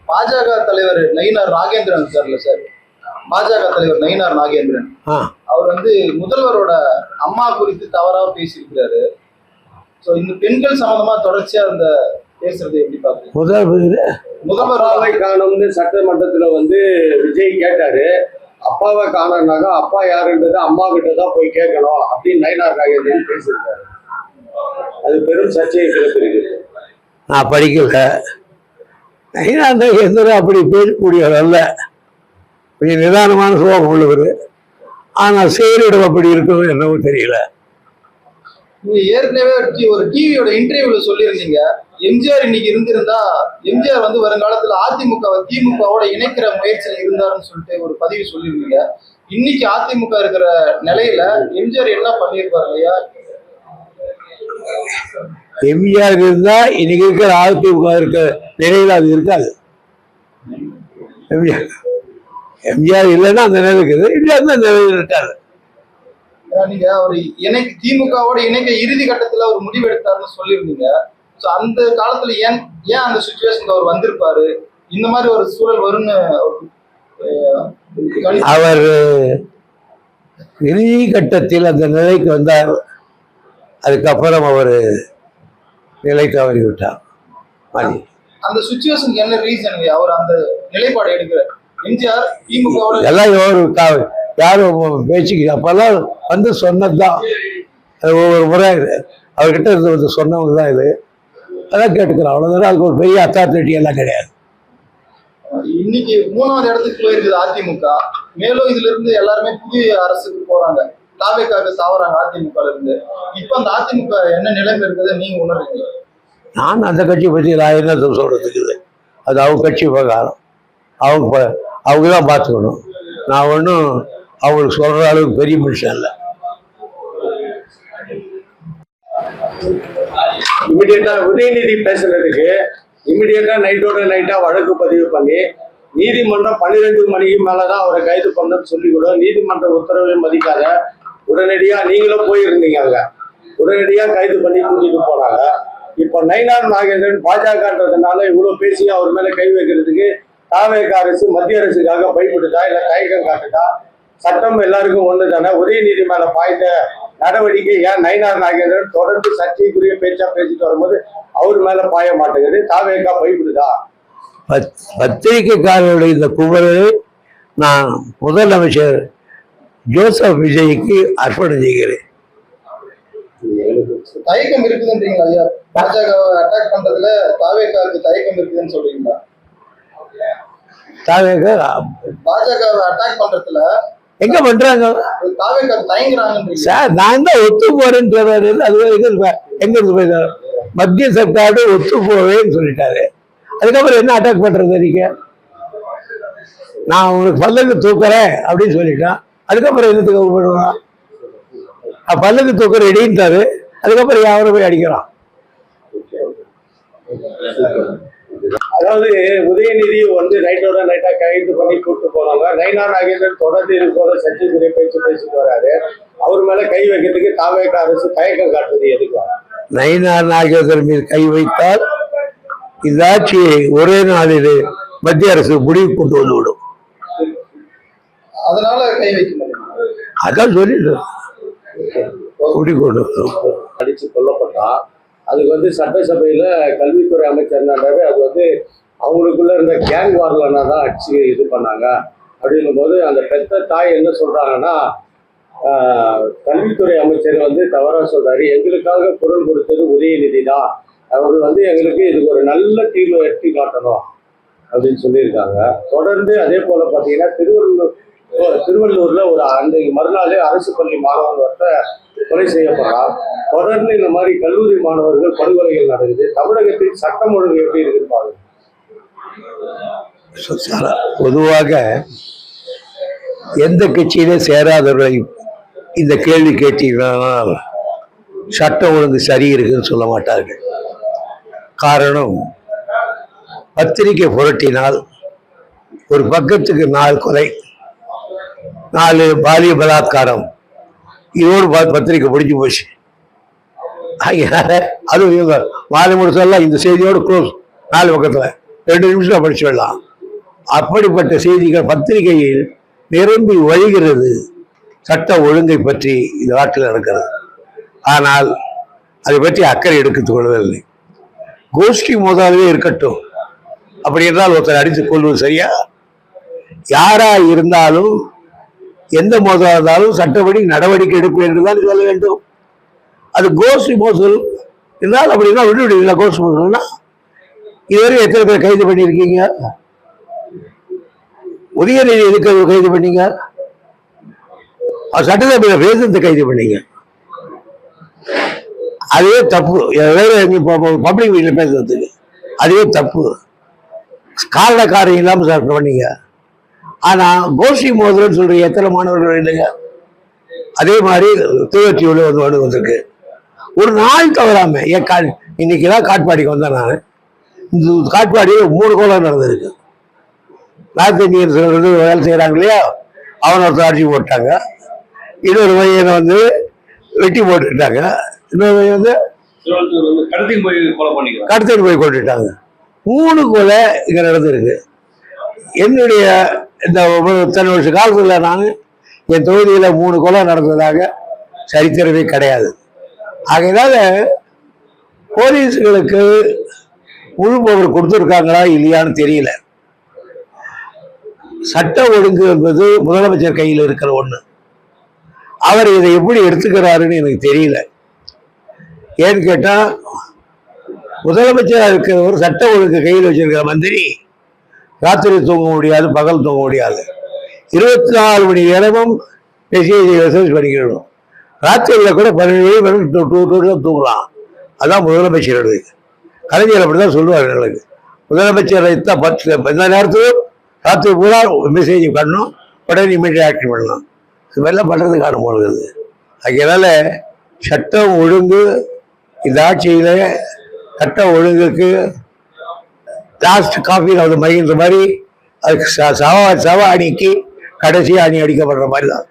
பாஜக தலைவர் நயினார் நாகேந்திரன் இருக்கார்ல சார், பாஜக தலைவர் நயினார் நாகேந்திரன் அவர் வந்து முதல்வரோட அம்மா குறித்து தவறாக பேசியிருக்கிறாரு. ஸோ இந்த பெண்கள் சம்பந்தமா தொடர்ச்சியா அந்த பேசுறது எப்படி பாக்குறீங்க? முதல்வராவை காணும்னு சட்டமன்றத்துல வந்து விஜய் கேட்டாரு. அப்பாவை காணனாக்கா அப்பா யாருன்றது அம்மா கிட்ட தான் போய் கேட்கணும் அப்படின்னு நயினார் நாகேந்திரன் பேசியிருக்காரு. அது பெரும் சர்ச்சையை கிளப்பிருக்கு. நான் படிக்கல. நயினார் நாகேந்திரன் அப்படி பேசக்கூடியவர் அல்ல, கொஞ்சம் நிதானமான சுபாவம் உள்ளவர். ஆனால் செயலிடம் அப்படி இருக்கணும் என்னவோ தெரியல. நீங்க ஏற்கனவே ஒரு டிவியோட இன்டர்வியூல சொல்லியிருந்தீங்க, எம்ஜிஆர் இன்னைக்கு இருந்திருந்தா எம்ஜிஆர் வந்து வருங்காலத்துல அதிமுகவை திமுகவோட இணைக்கிற முயற்சியில் இருந்தாருன்னு சொல்லிட்டு ஒரு பதிவு சொல்லியிருந்தீங்க. இன்னைக்கு அதிமுக இருக்கிற நிலையில எம்ஜிஆர் என்ன பண்ணியிருப்பாரு இல்லையா? எம்ஜிஆர் இருந்தா இன்னைக்கு இருக்கிற அதிமுக இருக்க நிலையில அது இருக்காது. எம்ஜிஆர் இல்லைன்னா அந்த நிலை இருக்குது, எம்ஜிஆர் தான் நிலையில் இருக்காது. நீங்க ஒரு திமுகவோட இணைக்க இறுதி கட்டத்துல ஒரு முடிவு எடுத்தாருன்னு சொல்லியிருந்தீங்க. ஸோ அந்த காலத்துல ஏன் அந்த சுச்சுவேஷனுக்கு அவர் வந்திருப்பாரு, இந்த மாதிரி ஒரு சூழல் வரும்னு அவர் இறுதி கட்டத்தில் அந்த நிலைக்கு வந்தார். அதுக்கப்புறம் அவர் நிலை தவறி விட்டார். அந்த சுச்சுவேஷனுக்கு என்ன ரீசன் அவர் அந்த நிலைப்பாடு எடுக்கிறார்? எம்ஜிஆர் திமுகவோட எல்லாம் யாரும் பேச்சுக்கு அப்பெல்லாம் வந்து சொன்னதுதான். ஒவ்வொரு முறை அவர்கிட்ட இருந்து சொன்னவங்க தான் இது, அதான் கேட்டுக்கிறோம். அவ்வளவுதான். அதுக்கு ஒரு பெரிய அத்தாரிட்டி எல்லாம் கிடையாது. இன்னைக்கு 3வது இடத்துக்கு போயிருக்குது அதிமுக. மேலும் இதுல இருந்து எல்லாருமே புதிய அரசுக்கு போறாங்க, தாவேக்காக தாவறாங்க அதிமுக இருந்து. இப்ப அந்த அதிமுக என்ன நிலைமை இருக்குது நீங்க உணர்றீங்க? நான் அந்த கட்சி பற்றி நான் என்ன சொல்றதுக்கு இல்லை, அது அவங்க கட்சி விவகாரம், அவங்க தான் பார்த்துக்கணும். நான் ஒன்றும் அவங்களுக்கு சொல்ற அளவுக்கு பெரிய மனுஷன் இல்லை. இமிடியேட்டா உதயநிதி பேசுறதுக்கு இமிடியேட்டா நைட்டோட நைட்டா வழக்கு பதிவு பண்ணி நீதிமன்றம் 12 மணிக்கு மேலதான் அவரை கைது பண்ணணும்னு சொல்லி கூட நீதிமன்ற உத்தரவை மதிக்காத உடனடியா நீங்களும் போயிருந்தீங்க, அங்க உடனடியா கைது பண்ணி கூட்டிட்டு போனாங்க. இப்ப நயினார் நாகேந்திரன் பாஜகன்றதுனால இவ்வளவு பேசி அவர் மேல கை வைக்கிறதுக்கு தாவேக அரசு மத்திய அரசுக்காக பயப்படுதா இல்ல தயக்கம் காட்டுதா? சட்டம் எல்லாருக்கும் ஒண்ணு தானே. உதயநிதி மேல பாய்ந்த நடவடிக்கை ஏன் நயினார் நாகேந்திரன் தொடர்ந்து சர்ச்சைக்குரிய பேச்சா பேசிட்டு வரும்போது அவர் மேல பாய மாட்டேங்குது? தாவேகா பயப்படுதா? பத்திரிகைக்காரருடைய இந்த குமரலை நான் முதலமைச்சர் ஜோசப் விஜய்க்கு அர்ப்பணம் செய்கிறேன். தயக்கம் இருக்குதுன்றீங்களா ஐயா? பாஜகவை அட்டாக் பண்றதுல தாவேகாவுக்கு தயக்கம் இருக்குதுன்னு சொல்றீங்களா? தாவேகா பாஜகவை அட்டாக் பண்றதுல எங்க பண்றாங்க? தாவேகா தயங்குறாங்க சார். நான் தான் ஒத்து போறேன்னு அது எங்க இருந்து போயிட்டாரு? மத்திய சர்க்காரு ஒத்து போவேன்னு சொல்லிட்டாரு. அதுக்கப்புறம் என்ன அட்டாக் பண்றது? நீங்க நான் உங்களுக்கு பல்லக்கு தூக்குறேன் அப்படின்னு சொல்லிட்டான். அதுக்கப்புறம் என்னத்துக்கு அவர் பண்ணுவான்? பல்லக்கு தூக்க ரெடின்ட்டாரு. அதுக்கப்புறம் யாரை போய் அடிக்கிறான்? அதாவது உதயநிதி வந்து நைட்டோட நைட்டா கைது பண்ணி கூப்பிட்டு போனாங்க. நயினார் நாகேந்திரன் தொடர்ந்து இது போல சர்ச்சைக்குரிய பேச்சு பேசிட்டு வராரு. அவர் மேல கை வைக்கிறதுக்கு தாவேக அரசு தயக்கம் காட்டுறது எதுக்கு? நயினார் நாகேந்திரன் மீது கை வைத்தால் இந்த ஆட்சியை ஒரே நாளில் மத்திய அரசு முடிவு கொண்டு வந்து விடும். அதனால கை வைக்க அதான் சொல்லிட்டு முடிவு கொண்டு அடிச்சு கொல்லப்பட்டா அதுக்கு வந்து சட்டசபையில கல்வித்துறை அமைச்சர் நடாரு. அது வந்து அவங்களுக்குள்ள இருந்த கேங் வார்லனா தான் அடிச்சு இது பண்ணாங்க. அப்படின்னும் போது அந்த பெத்த தாய் என்ன சொல்றாங்கன்னா, கல்வித்துறை அமைச்சர் வந்து தவறா சொல்றாரு, எங்களுக்காக குரல் கொடுத்தது உதயநிதி தான், அவர் வந்து எங்களுக்கு இதுக்கு ஒரு நல்ல தீர்வு எட்டி காட்டணும் அப்படின்னு சொல்லியிருக்காங்க. தொடர்ந்து அதே போல பார்த்தீங்கன்னா திருவள்ளூர்ல ஒரு அந்த மறுநாள் அரசு பள்ளி மாணவன் கொலை செய்யப்படலாம். தொடர்ந்து இந்த மாதிரி கல்லூரி மாணவர்கள் படுகொலைகள் நடக்குது. தமிழகத்தில் சட்டம் ஒழுங்கு எப்படி இருக்குன்னு பொதுவாக எந்த கட்சியிலே சேராதவர்களை இந்த கேள்வி கேட்டீங்கன்னா சட்டம் ஒழுங்கு சரி இருக்குன்னு சொல்ல மாட்டார்கள். காரணம், பத்திரிகை புரட்டினால் ஒரு பக்கத்துக்கு 4 கொலை, 4 பாலிய பலாத்காரம், இதோடு பத்திரிக்கை முடிஞ்சு போச்சு. அதுவும் இவங்க மாலை முடிச்செல்லாம் இந்த செய்தியோடு க்ளோஸ் 4 பக்கத்தில். 2 நிமிஷம் படிச்சு விடலாம். அப்படிப்பட்ட செய்திகள் பத்திரிகையில் நிரம்பி வழிகிறது. சட்ட ஒழுங்கை பற்றி இந்த நாட்டில் நடக்கிறது. ஆனால் அதை பற்றி அக்கறை எடுத்துக் கொள்வதில்லை. கோஷ்டி மோதாலே இருக்கட்டும், அப்படி என்றால் ஒருத்தர் அடித்துக் கொள்வது சரியா? யாரா இருந்தாலும் எந்த மோதலாக இருந்தாலும் சட்டப்படி நடவடிக்கை எடுப்பேன் என்றுதான் சொல்ல வேண்டும். அது கோஷ்டி மோதல் என்றால் அப்படின்னா விடுவிடுவீங்களா? கோஷ்டி மோதல்னா இதுவரை எத்தனை பேர் கைது பண்ணியிருக்கீங்க? உதயநிதி எதுக்கு கைது பண்ணீங்க? சட்டசபையில் பேசுறதை கைது பண்ணீங்க. அதுவே தப்பு. வேற பப்ளிக் வீட்டில் பேசுறதுக்கு அதுவே தப்பு. காரணக்காரம் இல்லாமல் சார் பண்ணீங்க. ஆனா கோஷ்டி மோதல்னு சொல்றீங்க, எத்தனை மாணவர்கள் இல்லைங்க? அதே மாதிரி திருவொற்றியூர்ல வந்திருக்கு. ஒரு நாள் தவறாம இன்னைக்குதான் காட்பாடிக்கு வந்தேன் நான். இந்த காட்பாடியில் 3 கொலை நடந்திருக்கு. நார்த் இந்தியன்ஸ் வேலை செய்யறாங்க இல்லையா, அவனை ஒருத்தர் அடிச்சு போட்டாங்க. இன்னொரு பையனை வந்து வெட்டி போட்டுட்டாங்க. இன்னொரு பையன் வந்து கடத்திட்டு போய் கொண்டுட்டாங்க. 3 கொலை இங்க நடந்திருக்கு. என்னுடைய இந்த 10 வருஷ காலத்துல நான் என் தொகுதியில 3 கொலை நடந்ததாக சரித்திரமே கிடையாது. ஆகையினால போலீஸ்களுக்கு முழு பவர் கொடுத்துருக்காங்களா இல்லையான்னு தெரியல. சட்ட ஒழுங்கு என்பது முதலமைச்சர் கையில் இருக்கிற ஒண்ணு. அவர் இதை எப்படி எடுத்துக்கிறாருன்னு எனக்கு தெரியல. ஏன்னு கேட்டா, முதலமைச்சராக இருக்கிறவர் சட்ட ஒழுங்கு கையில் வச்சிருக்கிற மந்திரி ராத்திரி தூங்க முடியாது, பகல் தூங்க முடியாது. 24 மணி நேரமும் மெசேஜ் பண்ணிக்கணும். ராத்திரியில் கூட 12 மணி தூங்கலாம். அதான் முதலமைச்சர். கலைஞர் அப்படிதான் சொல்லுவார் எங்களுக்கு. முதலமைச்சர் எந்த நேரத்திலும் ராத்திரி பூரா மெசேஜ் பண்ணணும், உடனே இமீடியட் ஆக்ஷன் பண்ணலாம். இது மாதிரிலாம் பண்ணுறது காணும் போகிறது. அதனால சட்டம் ஒழுங்கு இந்த ஆட்சியில சட்ட ஒழுங்குக்கு லாஸ்ட் காப்பி அது மகிழ்ந்த மாதிரி அதுக்கு சவ அணிக்கு கடைசி அணி அடிக்கப்படுற மாதிரி தான்.